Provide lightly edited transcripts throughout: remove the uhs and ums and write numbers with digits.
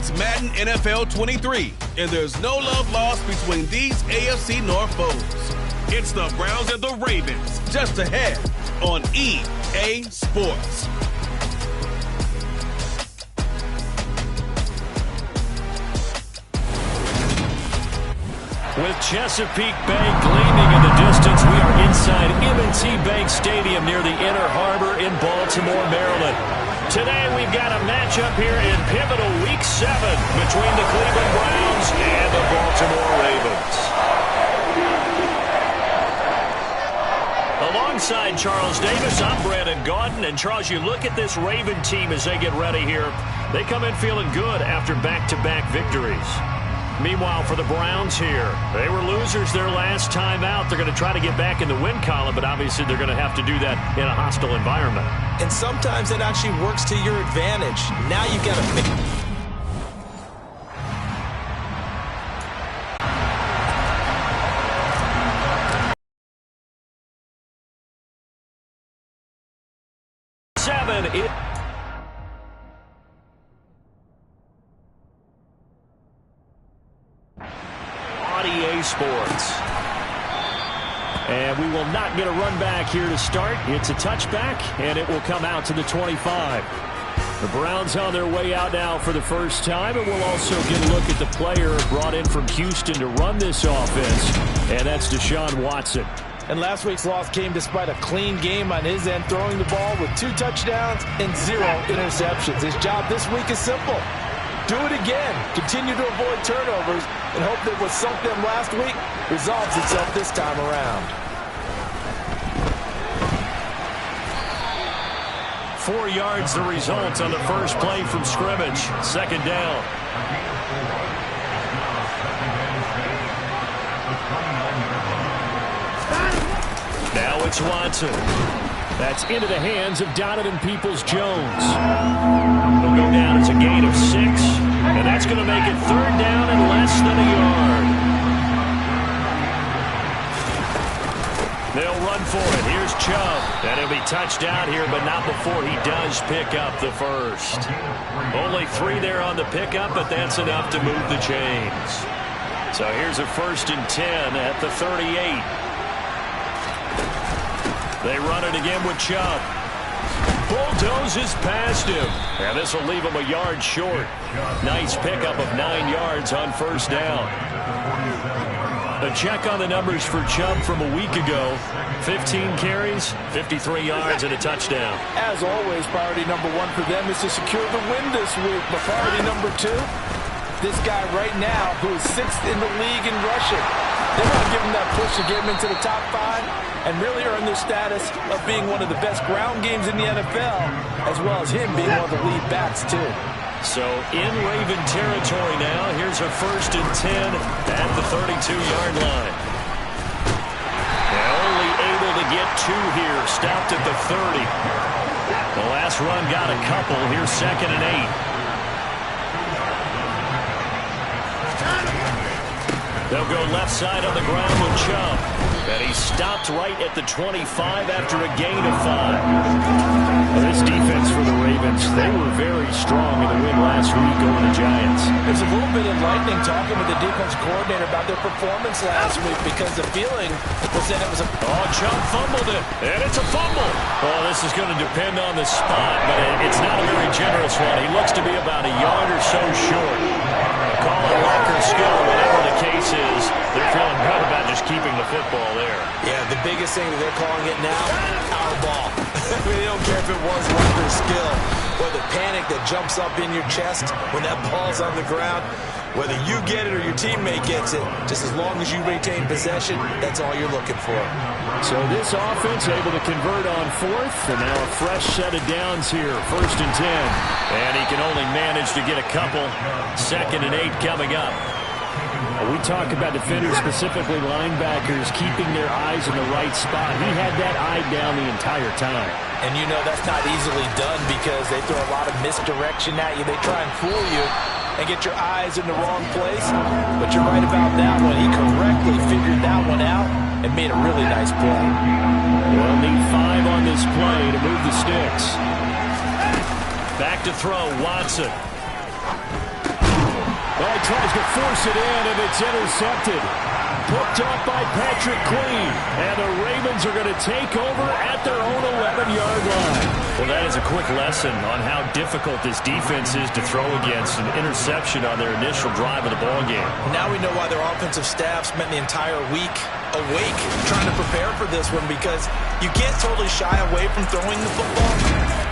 It's Madden NFL 23, and there's no love lost between these AFC North foes. It's the Browns and the Ravens, just ahead on EA Sports. With Chesapeake Bay gleaming in the distance, we are inside M&T Bank Stadium near the Inner Harbor in Baltimore, Maryland. Today we've got a matchup here in pivotal Week 7 between the Cleveland Browns and the Baltimore Ravens. Alongside Charles Davis, I'm Brandon Gaudin. And Charles, you look at this Raven team as they get ready here. They come in feeling good after back-to-back victories. Meanwhile, for the Browns here, they were losers their last time out. They're going to try to get back in the win column, but obviously they're going to have to do that in a hostile environment. And sometimes it actually works to your advantage. Now you've got to pick. EA Sports. And we will not get a run back here to start. It's a touchback, and it will come out to the 25. The Browns on their way out now for the first time, and we'll also get a look at the player brought in from Houston to run this offense, and that's Deshaun Watson. And last week's loss came despite a clean game on his end, throwing the ball with 2 touchdowns and 0 interceptions. His job this week is simple. Do it again. Continue to avoid turnovers and hope that what sunk them last week resolves itself this time around. 4 yards the result on the first play from scrimmage. Second down. Now it's Watson. That's into the hands of Donovan Peoples-Jones. He'll go down as a gain of 6, and that's going to make it third down and less than a yard. They'll run for it. Here's Chubb. And he'll be touched down here, but not before he does pick up the first. Only 3 there on the pickup, but that's enough to move the chains. So here's a 1st and 10 at the 38. They run it again with Chubb. Bulldozes past him. And this will leave him a yard short. Nice pickup of 9 yards on first down. A check on the numbers for Chubb from a week ago. 15 carries, 53 yards, and a touchdown. As always, priority number 1 for them is to secure the win this week. But priority number 2, this guy right now who is 6th in the league in rushing. They want to give him that push to get him into the top 5 and really earn their status of being one of the best ground games in the NFL, as well as him being one of the lead backs, too. So in Raven territory now, here's a 1st and 10 at the 32-yard line. They're only able to get 2 here, stopped at the 30. The last run got a couple. Here's 2nd and 8. They'll go left side on the ground with Chubb. And he stopped right at the 25 after a gain of 5. Well, this defense for the Ravens, they were very strong in the win last week over the Giants. It's a little bit enlightening talking with the defense coordinator about their performance last week, because the feeling was that it was a... Oh, Chubb fumbled it, and it's a fumble. Oh, this is going to depend on the spot, but it's not a very generous one. He looks to be about a yard or so short. Call it luck or skill, whatever the case is, they're feeling good about just keeping the football there. Yeah, the biggest thing that they're calling it now, our ball. They don't care if it was luck or skill, or the panic that jumps up in your chest when that ball's on the ground. Whether you get it or your teammate gets it, just as long as you retain possession, that's all you're looking for. So this offense able to convert on 4th, and now a fresh set of downs here, 1st and 10. And he can only manage to get a couple. 2nd and 8 coming up. We talk about defenders, specifically linebackers, keeping their eyes in the right spot. He had that eye down the entire time. And you know that's not easily done, because they throw a lot of misdirection at you. They try and fool you and get your eyes in the wrong place. But you're right about that one. He correctly figured that one out and made a really nice play. We'll need 5 on this play to move the sticks. Back to throw, Watson. Well, he tries to force it in, and it's intercepted. Picked off by Patrick Queen. And the Ravens are going to take over at their own 11-yard line. Well, that is a quick lesson on how difficult this defense is to throw against. An interception on their initial drive of the ballgame. Now we know why their offensive staff spent the entire week awake trying to prepare for this one, because you can't totally shy away from throwing the football.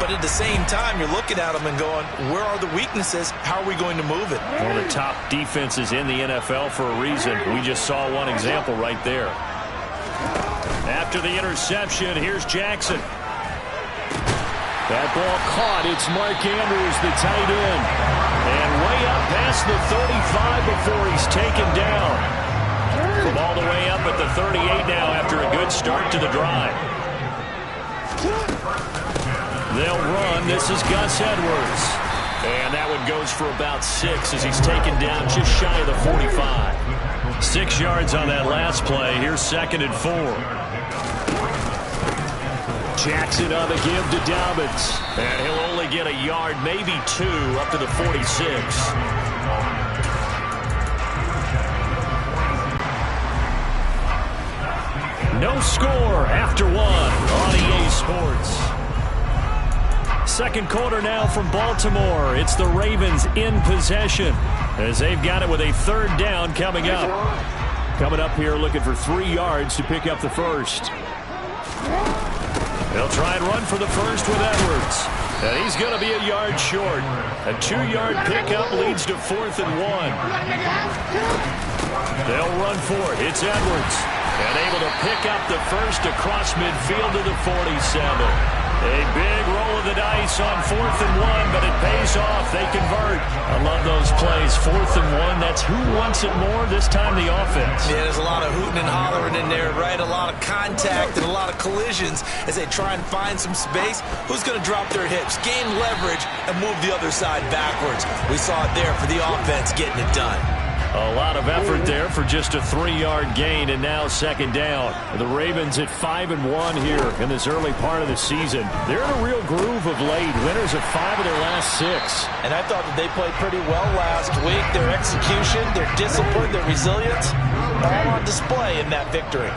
But at the same time, you're looking at them and going, where are the weaknesses? How are we going to move it? One of the top defenses in the NFL for a reason. We just saw one example right there. After the interception, here's Jackson. That ball caught. It's Mark Andrews, the tight end. And way up past the 35 before he's taken down. From all the way up at the 38 now after a good start to the drive. They'll run. This is Gus Edwards. And that one goes for about 6 as he's taken down just shy of the 45. 6 yards on that last play. Here's 2nd and 4. Jackson on the give to Dobbins. And he'll only get a yard, maybe 2, up to the 46. No score after 1 on EA Sports. Second quarter now from Baltimore. It's the Ravens in possession as they've got it with a 3rd down coming up. Coming up here looking for 3 yards to pick up the first. They'll try and run for the first with Edwards. And he's going to be a yard short. A 2-yard pickup leads to 4th and 1. They'll run for it. It's Edwards. And able to pick up the first across midfield to the 47. A big roll of the dice on 4th and 1, but it pays off. They convert. I love those plays. 4th and 1, that's who wants it more, this time the offense. Yeah, there's a lot of hooting and hollering in there, right? A lot of contact and a lot of collisions as they try and find some space. Who's going to drop their hips, gain leverage, and move the other side backwards? We saw it there for the offense getting it done. A lot of effort there for just a 3-yard gain, and now 2nd down. The Ravens at 5-1 here in this early part of the season. They're in a real groove of late. Winners of 5 of their last 6. And I thought that they played pretty well last week. Their execution, their discipline, their resilience, all on display in that victory.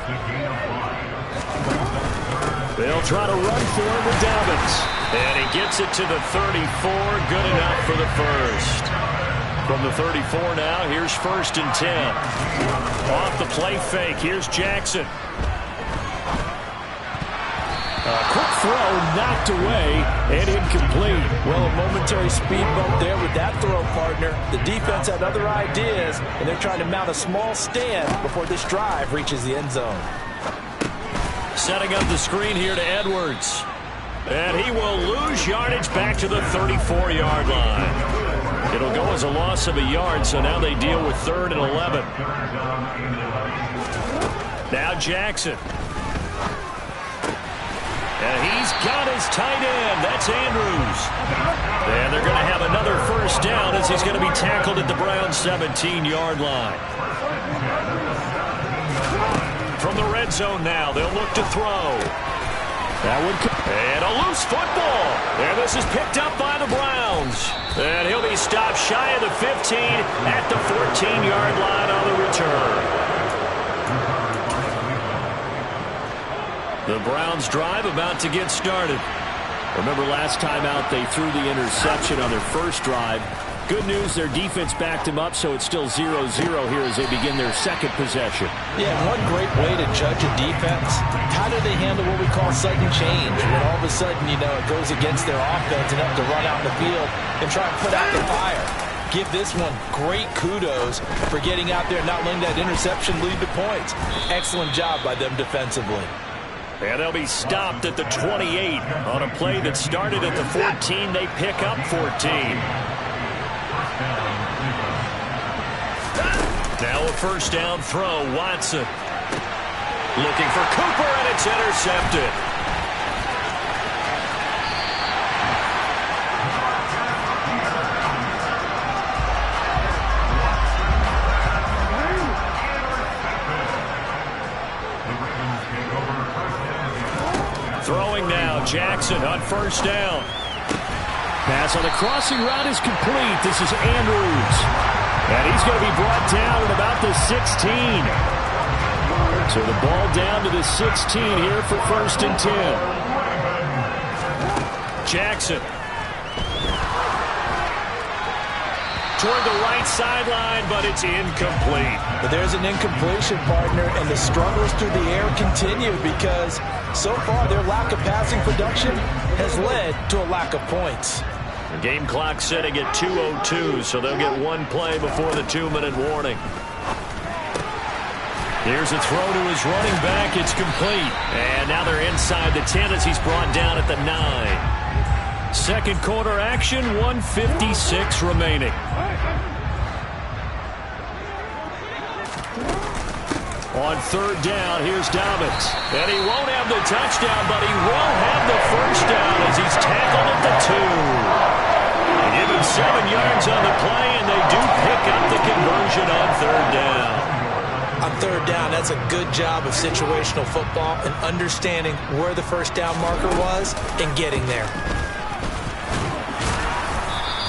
They'll try to run for him with Dobbins. And he gets it to the 34. Good enough for the first. From the 34 now, here's 1st and 10. Off the play fake, here's Jackson. A quick throw knocked away and incomplete. Well, a momentary speed bump there with that throw, partner. The defense had other ideas, and they're trying to mount a small stand before this drive reaches the end zone. Setting up the screen here to Edwards. And he will lose yardage back to the 34-yard line. It'll go as a loss of a yard, so now they deal with 3rd and 11. Now Jackson. And he's got his tight end. That's Andrews. And they're going to have another 1st down as he's going to be tackled at the Browns' 17-yard line. From the red zone now, they'll look to throw. And a loose football. And this is picked up by the Browns. And he'll be stopped shy of the 15 at the 14-yard line on the return. The Browns drive about to get started. Remember last time out they threw the interception on their first drive. Good news, their defense backed him up, so it's still 0-0 here as they begin their 2nd possession. Yeah, one great way to judge a defense. How do they handle what we call sudden change? When all of a sudden, you know, it goes against their offense and have to run out in the field and try and put out the fire. Give this one great kudos for getting out there and not letting that interception lead to points. Excellent job by them defensively. And they'll be stopped at the 28 on a play that started at the 14. They pick up 14. Now a 1st down throw, Watson. Looking for Cooper, and it's intercepted. Throwing now, Jackson on 1st down. Pass on the crossing route is complete. This is Andrews. And he's going to be brought down at about the 16. So the ball down to the 16 here for 1st and 10. Jackson. Toward the right sideline, but it's incomplete. But there's an incompletion, partner, and the struggles through the air continue because so far their lack of passing production has led to a lack of points. The game clock setting at 2:02, so they'll get one play before the 2-minute warning. Here's a throw to his running back. It's complete. And now they're inside the 10 as he's brought down at the 9. Second quarter action, 1:56 remaining. On 3rd down, here's Dobbins. And he won't have the touchdown, but he will have the 1st down as he's tackled at the 2. They give him 7 yards on the play, and they do pick up the conversion on 3rd down. On 3rd down, that's a good job of situational football and understanding where the 1st down marker was and getting there.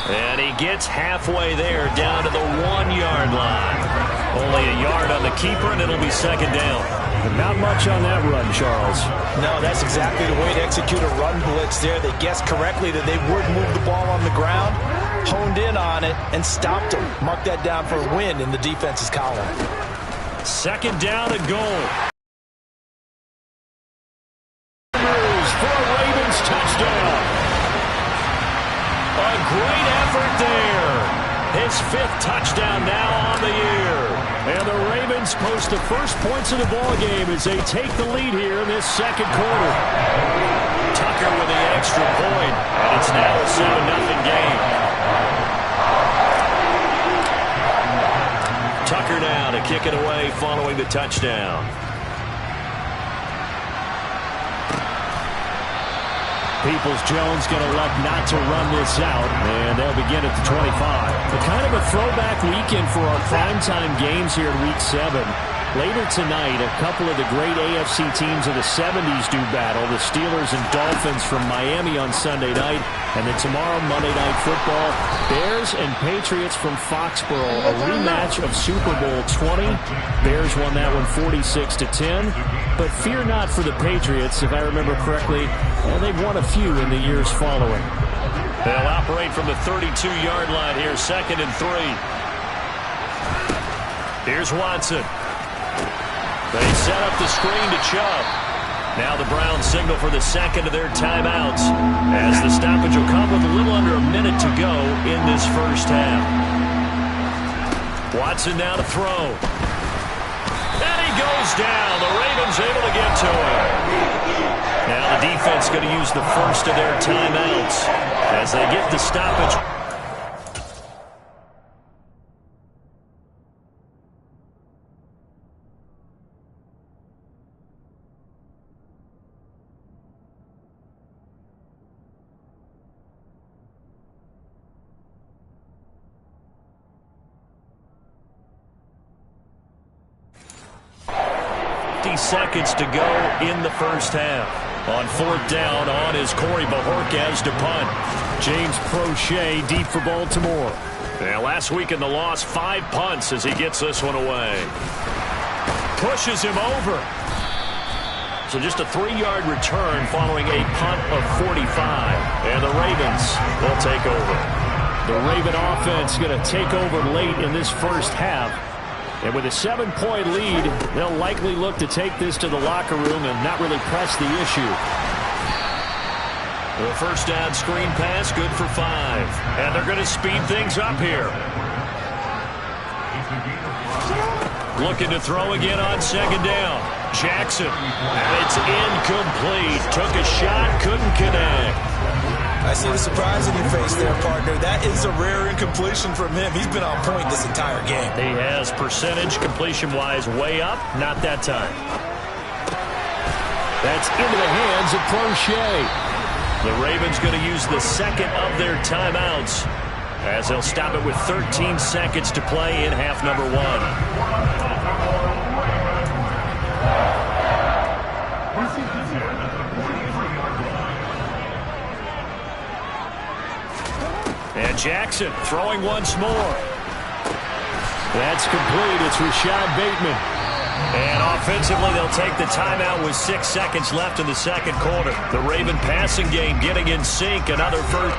And he gets halfway there, down to the 1-yard line. Only a yard on the keeper, and it'll be 2nd down. Not much on that run, Charles. No, that's exactly the way to execute a run blitz there. They guessed correctly that they would move the ball on the ground, honed in on it, and stopped them. Mark that down for a win in the defense's column. 2nd down and goal. For a Ravens touchdown. A great effort there. His 5th touchdown now on the year. And the Ravens post the first points of the ball game as they take the lead here in this 2nd quarter. Tucker with the extra point, and it's now a 7-0 game. Tucker now to kick it away following the touchdown. Peoples-Jones going to elect not to run this out, and they'll begin at the 25. A kind of a throwback weekend for our primetime games here in Week 7. Later tonight, a couple of the great AFC teams of the 70s do battle. The Steelers and Dolphins from Miami on Sunday night. And then tomorrow, Monday Night Football, Bears and Patriots from Foxborough. A rematch of Super Bowl 20. Bears won that one 46-10. But fear not for the Patriots. If I remember correctly, they've won a few in the years following. They'll operate from the 32-yard line here, 2nd and 3. Here's Watson. They set up the screen to Chubb. Now the Browns signal for the 2nd of their timeouts as the stoppage will come with a little under a minute to go in this 1st half. Watson now to throw. And he goes down. The Ravens able to get to him. Now the defense going to use the 1st of their timeouts as they get the stoppage. Seconds to go in the 1st half. On 4th down, on is Corey Bajorquez to punt. James Prochet deep for Baltimore. Yeah, last week in the loss, 5 punts as he gets this one away. Pushes him over. So just a 3-yard return following a punt of 45. And the Ravens will take over. The Raven offense going to take over late in this 1st half. And with a 7-point lead, they'll likely look to take this to the locker room and not really press the issue. The 1st down screen pass, good for 5. And they're going to speed things up here. Looking to throw again on 2nd down. Jackson. And it's incomplete. Took a shot, couldn't connect. I see the surprise in your face there, partner. That is a rare incompletion from him. He's been on point this entire game. He has percentage completion-wise way up. Not that time. That's into the hands of Prochet. The Ravens going to use the 2nd of their timeouts as they'll stop it with 13 seconds to play in half number 1. And Jackson throwing once more. That's complete. It's Rashad Bateman. And offensively, they'll take the timeout with 6 seconds left in the second quarter. The Raven passing game getting in sync. Another first.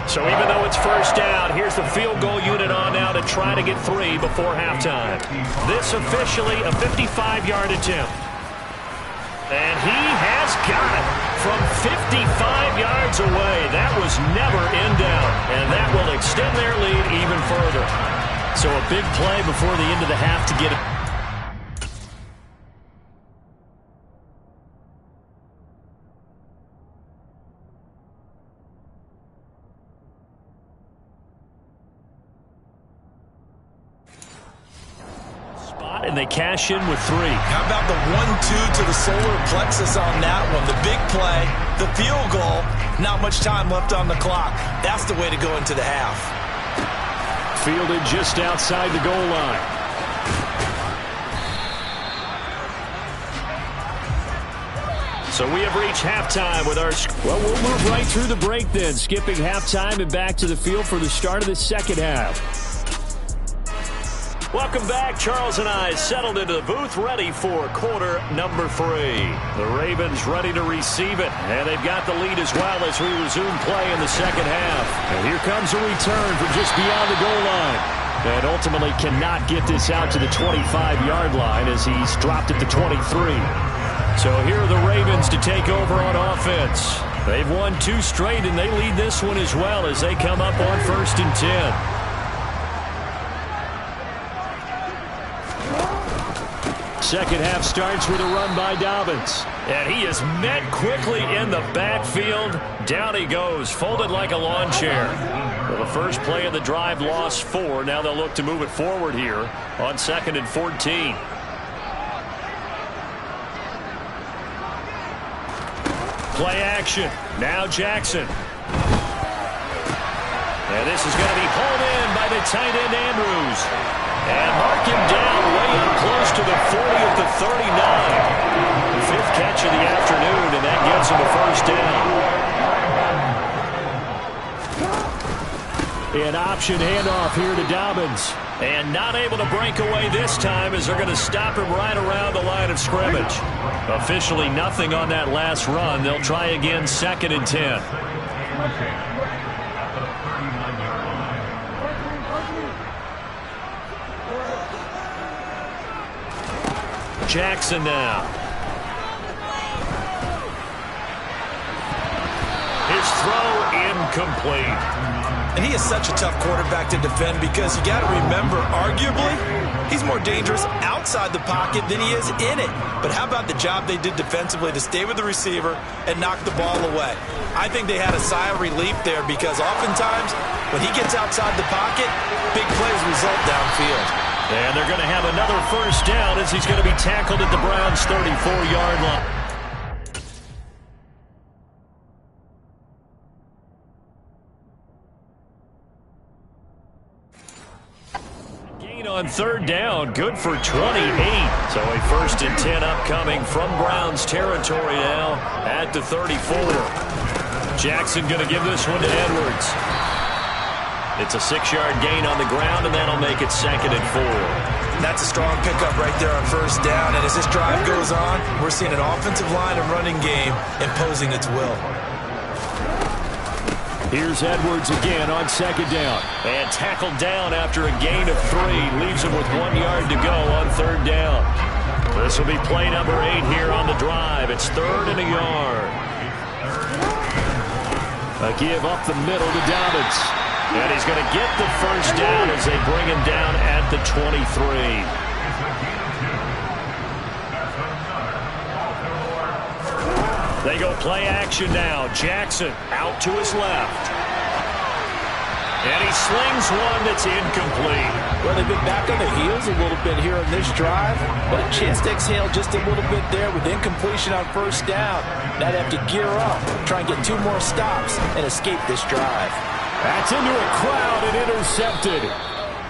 So even though it's first down, here's the field goal unit on now to try to get 3 before halftime. This officially a 55-yard attempt. And he has got it from 55 yards away. That was never in doubt, and that will extend their lead even further. So a big play before the end of the half to get it. And they cash in with 3. How about the 1-2 to the solar plexus on that one? The big play, the field goal, not much time left on the clock. That's the way to go into the half. Fielded just outside the goal line. So we have reached halftime with our... Well, we'll move right through the break then, skipping halftime and back to the field for the start of the second half. Welcome back. Charles and I settled into the booth ready for quarter number 3. The Ravens ready to receive it, and they've got the lead as well as we resume play in the second half. And here comes a return from just beyond the goal line. And ultimately cannot get this out to the 25-yard line as he's dropped at the 23. So here are the Ravens to take over on offense. They've won 2 straight, and they lead this one as well as they come up on 1st and 10. Second half starts with a run by Dobbins. And he is met quickly in the backfield. Down he goes, folded like a lawn chair. Well, the first play of the drive lost 4. Now they'll look to move it forward here on 2nd and 14. Play action. Now Jackson. And this is going to be pulled in by the tight end Andrews. And mark him down way up close to the 40 at the 39. The 5th catch of the afternoon, and that gets him a first down. An option handoff here to Dobbins. And not able to break away this time as they're going to stop him right around the line of scrimmage. Officially nothing on that last run. They'll try again 2nd and 10. Jackson now. His throw incomplete. And he is such a tough quarterback to defend because you got to remember, arguably, he's more dangerous outside the pocket than he is in it. But how about the job they did defensively to stay with the receiver and knock the ball away? I think they had a sigh of relief there because oftentimes when he gets outside the pocket, big plays result downfield. And they're going to have another first down as he's going to be tackled at the Browns' 34-yard line. Gain on 3rd down, good for 28. So a 1st and 10 upcoming from Browns territory now at the 34. Jackson going to give this one to Edwards. It's a 6-yard gain on the ground, and that'll make it 2nd and 4. That's a strong pickup right there on 1st down, and as this drive goes on, we're seeing an offensive line and running game imposing its will. Here's Edwards again on 2nd down. And tackled down after a gain of 3. Leaves him with 1 yard to go on 3rd down. This will be play number 8 here on the drive. It's 3rd and a yard. A give up the middle to Dobbins. And he's going to get the first down as they bring him down at the 23. They go play action now. Jackson out to his left. And he slings one that's incomplete. Well, they've been back on the heels a little bit here in this drive, but a chance to exhale just a little bit there with incompletion on first down. Now they have to gear up, try and get 2 more stops, and escape this drive. That's into a crowd and intercepted.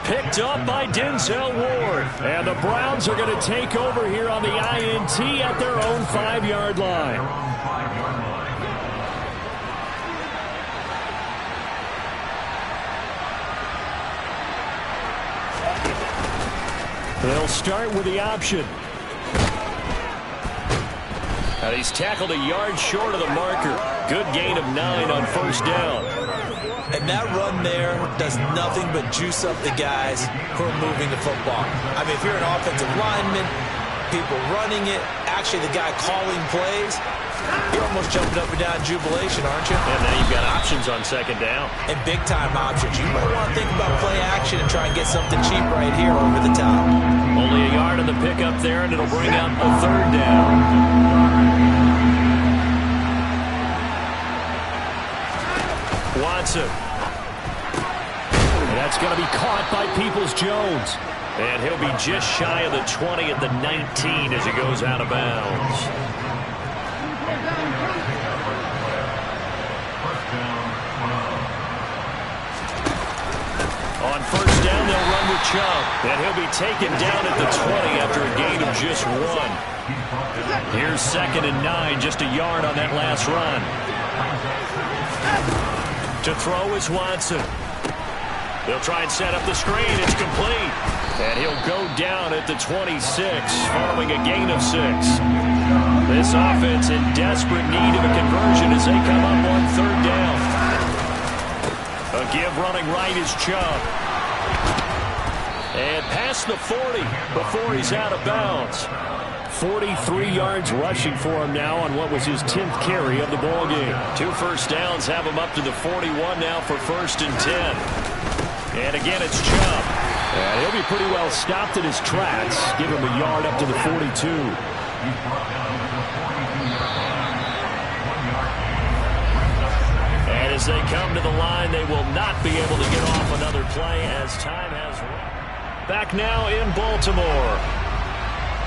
Picked up by Denzel Ward. And the Browns are going to take over here on the INT at their own 5-yard line. They'll start with the option. And he's tackled a yard short of the marker. Good gain of 9 on first down. And that run there does nothing but juice up the guys who are moving the football. I mean, if you're an offensive lineman, people running it, actually the guy calling plays, you're almost jumping up and down in jubilation, aren't you? And then you've got options on second down. And big-time options. You might want to think about play action and try and get something cheap right here over the top. Only a yard on the pickup there, and it'll bring up a third down. Watson. And that's going to be caught by Peoples-Jones. And he'll be just shy of the 20 at the 19 as he goes out of bounds. On first down, they'll run with Chubb. And he'll be taken down at the 20 after a gain of just 1. Here's 2nd and 9, just a yard on that last run. To throw is Watson. They'll try and set up the screen. It's complete. And he'll go down at the 26 following a gain of 6. This offense in desperate need of a conversion as they come up on third down. A give running right is Chubb. And past the 40 before he's out of bounds. 43 yards rushing for him now on what was his 10th carry of the ballgame. 2 first downs have him up to the 41 now for 1st and 10. And again, it's Chubb. And he'll be pretty well stopped in his tracks. Give him a yard up to the 42. And as they come to the line, they will not be able to get off another play as time has run. Back now in Baltimore.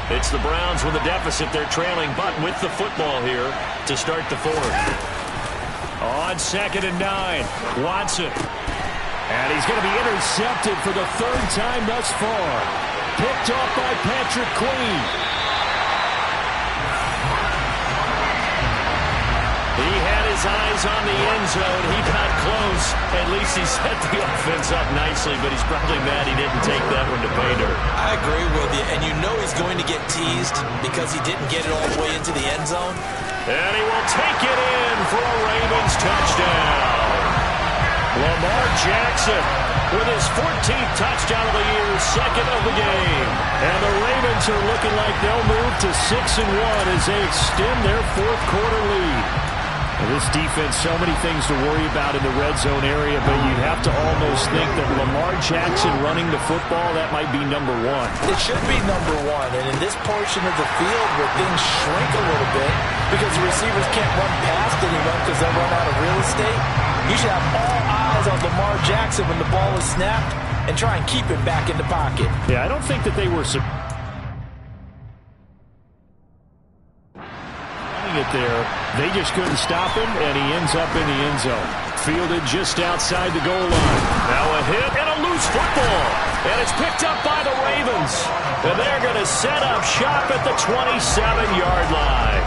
It's the Browns with a deficit. They're trailing, but with the football here to start the 4th. On 2nd and 9, Watson. And he's going to be intercepted for the 3rd time thus far. Picked off by Patrick Queen. He had his eyes on the end zone. He got close. At least he set the offense up nicely, but he's probably mad he didn't take that one to pay dirt. I agree with you, and you know he's going to get teased because he didn't get it all the way into the end zone. And he will take it in for a Ravens touchdown. Lamar Jackson with his 14th touchdown of the year, 2nd of the game. And the Ravens are looking like they'll move to 6-1 as they extend their 4th quarter lead. And this defense, so many things to worry about in the red zone area, but you'd have to almost think that Lamar Jackson running the football, that might be number 1. It should be number 1, and in this portion of the field where things shrink a little bit because the receivers can't run past anyone because they'll run out of real estate, you should have all eyes on Lamar Jackson when the ball is snapped and try and keep it back in the pocket. Yeah, I don't think that they were it there. They just couldn't stop him, and he ends up in the end zone. Fielded just outside the goal line. Now a hit and a loose football. And it's picked up by the Ravens. And they're going to set up shop at the 27-yard line.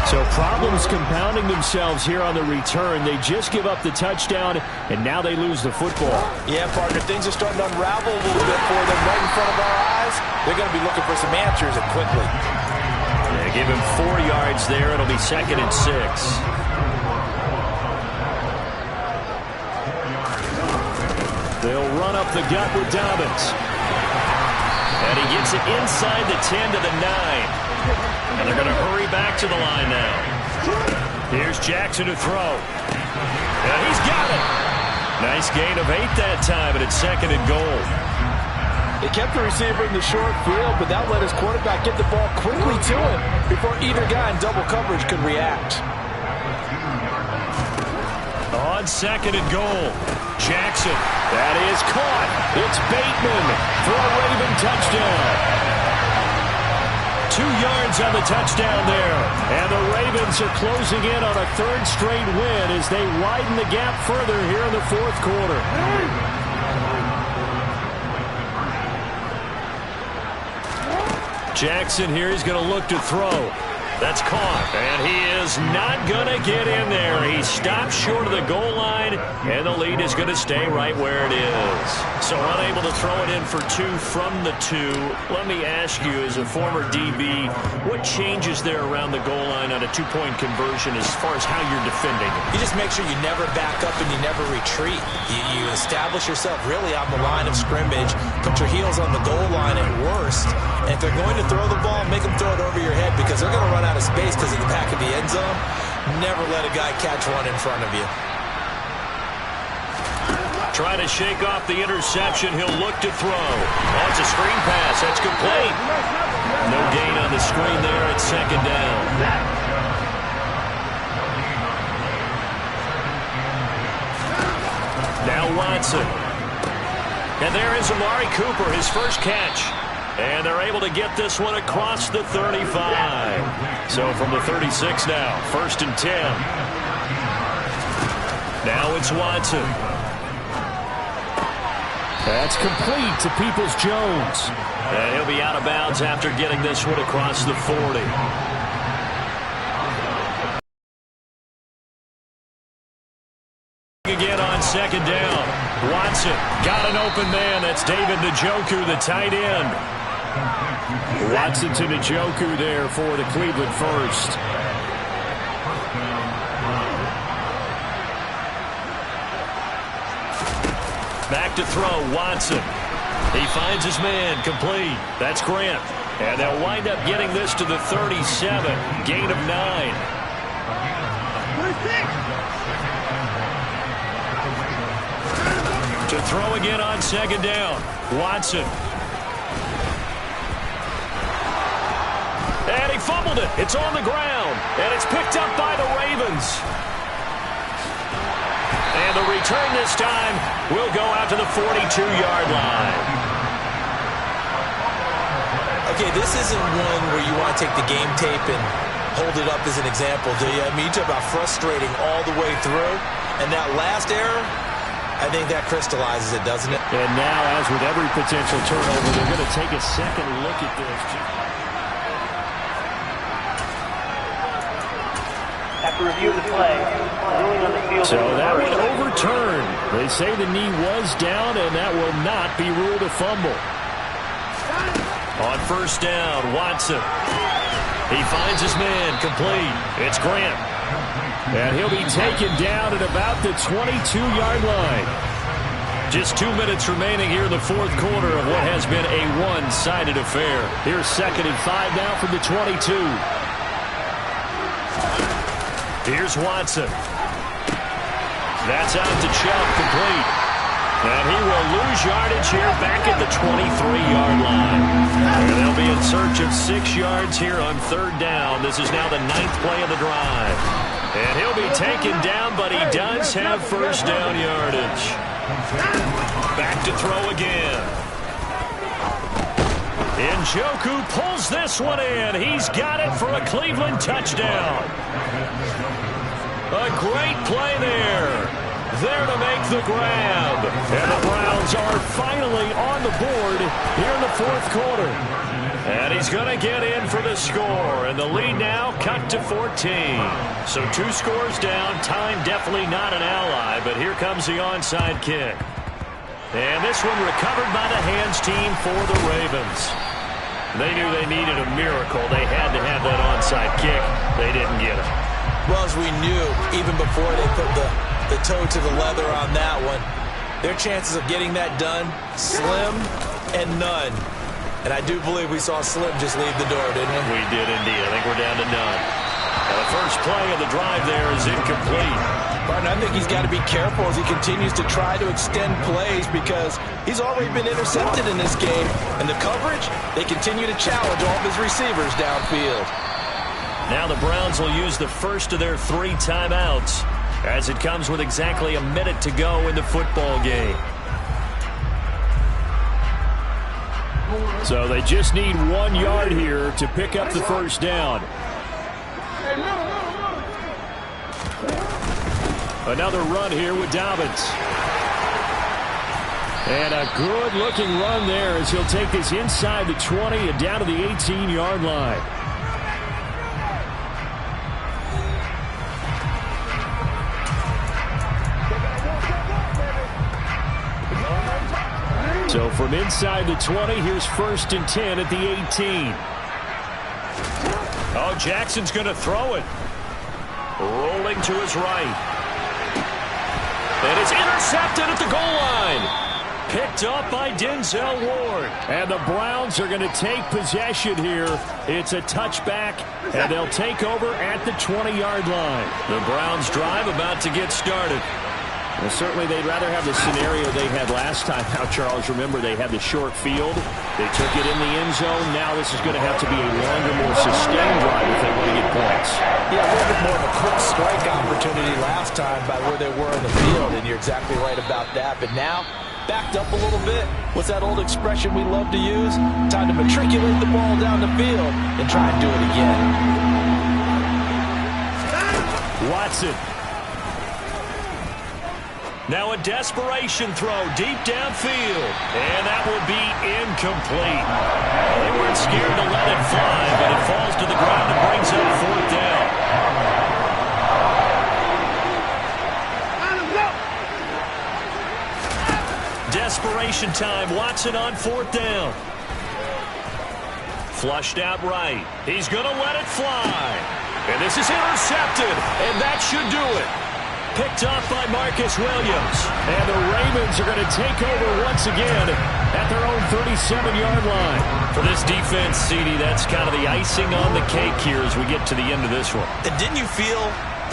So problems compounding themselves here on the return. They just give up the touchdown, and now they lose the football. Yeah, partner, things are starting to unravel a little bit for them right in front of our eyes. They're going to be looking for some answers, and quickly. They give him 4 yards there. It'll be 2nd and 6. They'll run up the gut with Dobbins. And he gets it inside the 10 to the 9. And they're going to hurry back to the line now. Here's Jackson to throw. And he's got it. Nice gain of 8 that time, and it's 2nd and goal. They kept the receiver in the short field, but that let his quarterback get the ball quickly to him before either guy in double coverage could react. On 2nd and goal, Jackson. That is caught. It's Bateman for a Raven touchdown. 2 yards on the touchdown there. And the Ravens are closing in on a third straight win as they widen the gap further here in the fourth quarter. Jackson here, he's going to look to throw. That's caught, and he is not going to get in there. He stops short of the goal line, and the lead is going to stay right where it is. So unable to throw it in for 2 from the 2. Let me ask you, as a former DB, what changes there around the goal line on a 2-point conversion as far as how you're defending? You just make sure you never back up and you never retreat. You establish yourself really on the line of scrimmage, put your heels on the goal line at worst, and if they're going to throw the ball, make them throw it over your head because they're going to run out of space because of the back of the end zone. Never let a guy catch one in front of you. Try to shake off the interception. He'll look to throw. Oh, it's a screen pass. That's complete. No gain on the screen there at second down. Now Watson. And there is Amari Cooper, his first catch. And they're able to get this one across the 35. So from the 36 now, 1st and 10. Now it's Watson. That's complete to Peoples-Jones. And he'll be out of bounds after getting this one across the 40. Again on second down. Watson got an open man. That's David Njoku, the tight end. Watson to Njoku there for the Cleveland first. Back to throw, Watson. He finds his man, complete. That's Grant. And they'll wind up getting this to the 37. Gain of 9. To throw again on second down. Watson. And he fumbled it. It's on the ground. And it's picked up by the Ravens. And the return this time will go out to the 42-yard line. Okay, this isn't one where you want to take the game tape and hold it up as an example, do you? I mean, you talk about frustrating all the way through. And that last error, I think that crystallizes it, doesn't it? And now, as with every potential turnover, they're going to take a second look at this. After review of the play, ruling on the field. So that one overturned. They say the knee was down, and that will not be ruled a fumble. On first down, Watson. He finds his man, complete. It's Grant. And he'll be taken down at about the 22-yard line. Just 2 minutes remaining here in the fourth quarter of what has been a one-sided affair. Here's 2nd and 5 now from the 22. Here's Watson. That's out to Chubb, complete. And he will lose yardage here back at the 23-yard line. And they'll be in search of 6 yards here on third down. This is now the 9th play of the drive. And he'll be taken down, but he does have first down yardage. Back to throw again. Njoku pulls this one in. He's got it for a Cleveland touchdown. A great play there. There to make the grab. And the Browns are finally on the board here in the fourth quarter. And he's going to get in for the score. And the lead now cut to 14. So 2 scores down. Time definitely not an ally. But here comes the onside kick. And this one recovered by the hands team for the Ravens. They knew they needed a miracle. They had to have that onside kick. They didn't get it. Well, as we knew, even before they put the toe to the leather on that one, their chances of getting that done, slim and none. And I do believe we saw Slim just leave the door, didn't we? We did indeed. I think we're down to none. And the first play of the drive there is incomplete. Martin, I think he's got to be careful as he continues to try to extend plays because he's already been intercepted in this game. And the coverage, they continue to challenge all of his receivers downfield. Now the Browns will use the first of their 3 timeouts. as it comes with exactly a minute to go in the football game. So they just need 1 yard here to pick up the first down. Another run here with Dobbins. And a good-looking run there as he'll take this inside the 20 and down to the 18-yard line. So from inside the 20, here's 1st and 10 at the 18. Oh, Jackson's going to throw it. Rolling to his right. And it's intercepted at the goal line. Picked up by Denzel Ward. And the Browns are going to take possession here. It's a touchback, and they'll take over at the 20-yard line. The Browns drive about to get started. Well, certainly they'd rather have the scenario they had last time. Now, Charles, remember they had the short field. They took it in the end zone. Now this is going to have to be a longer, more sustained drive if they want to get points. Yeah, a little bit more of a quick strike opportunity last time by where they were in the field, and you're exactly right about that. But now, backed up a little bit. What's that old expression we love to use? Time to matriculate the ball down the field and try and do it again. Watson. Now a desperation throw deep downfield. And that will be incomplete. They weren't scared to let it fly, but it falls to the ground and brings up 4th down. Desperation time. Watson on 4th down. Flushed out right. He's going to let it fly. And this is intercepted. And that should do it. Picked off by Marcus Williams. And the Ravens are going to take over once again at their own 37-yard line. For this defense, CD, that's kind of the icing on the cake here as we get to the end of this one. And didn't you feel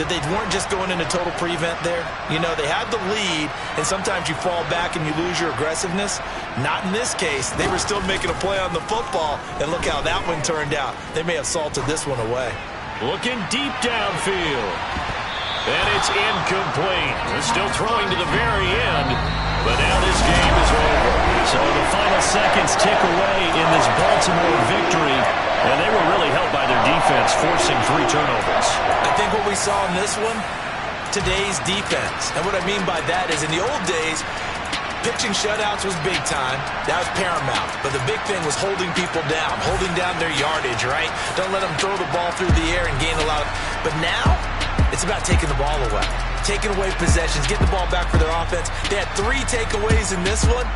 that they weren't just going into total prevent there? You know, they had the lead, and sometimes you fall back and you lose your aggressiveness. Not in this case. They were still making a play on the football, and look how that one turned out. They may have salted this one away. Looking deep downfield. And it's incomplete. They're still throwing to the very end, but now this game is over. So the final seconds tick away in this Baltimore victory, and they were really helped by their defense, forcing 3 turnovers. I think what we saw in this one, today's defense. And what I mean by that is in the old days, pitching shutouts was big time. That was paramount. But the big thing was holding people down, holding down their yardage, right? Don't let them throw the ball through the air and gain a lot of... But now, it's about taking the ball away. Taking away possessions, getting the ball back for their offense. They had 3 takeaways in this one.